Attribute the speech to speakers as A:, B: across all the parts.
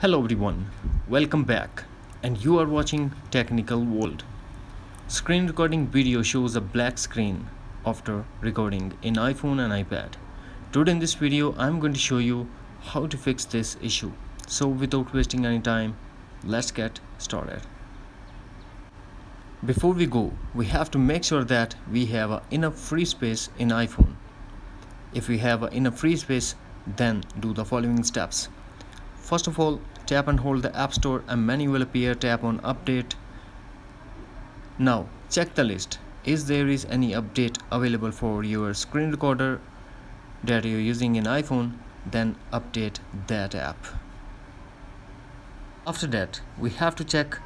A: Hello everyone, welcome back, and you are watching Technical World. Screen recording video shows a black screen after recording in iPhone and iPad. Today in this video, I'm going to show you how to fix this issue. So without wasting any time, let's get started. Before we go, we have to make sure that we have enough free space in iPhone. If we have enough free space, then do the following steps. First of all, tap and hold the App Store. A menu will appear. Tap on Update. Now check the list. Is there any update available for your screen recorder that you're using in iPhone? Then update that app. After that, we have to check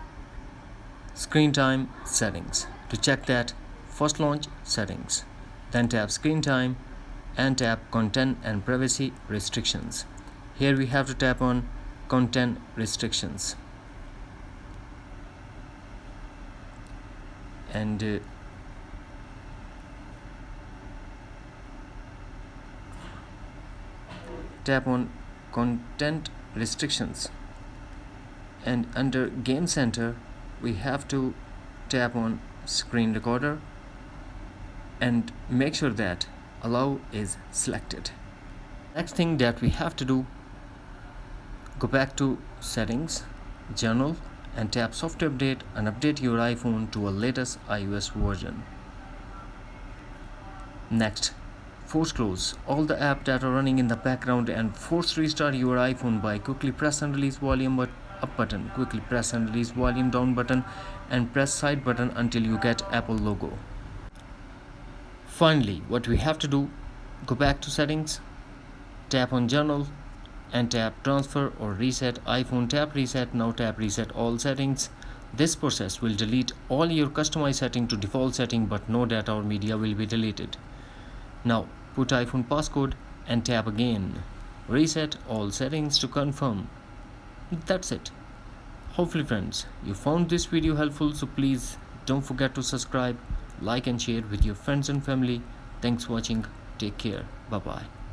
A: screen time settings. To check that, first launch settings, then tap screen time and tap content and privacy restrictions. Here we have to tap on content restrictions and tap on content restrictions, and under game center we have to tap on screen recorder and make sure that allow is selected. Next thing that we have to do, go back to settings, general, and tap software update and update your iPhone to a latest iOS version. Next, force close all the apps that are running in the background and force restart your iPhone by quickly press and release volume up button, quickly press and release volume down button, and press side button until you get Apple logo. Finally, what we have to do, go back to settings, tap on general and tap transfer or reset iPhone. Tap reset. Now tap reset all settings. This process will delete all your customized setting to default setting, but no data or media will be deleted. Now put iPhone passcode and tap again. Reset all settings to confirm. That's it. Hopefully friends, you found this video helpful, so please don't forget to subscribe, like and share with your friends and family. Thanks for watching. Take care. Bye bye.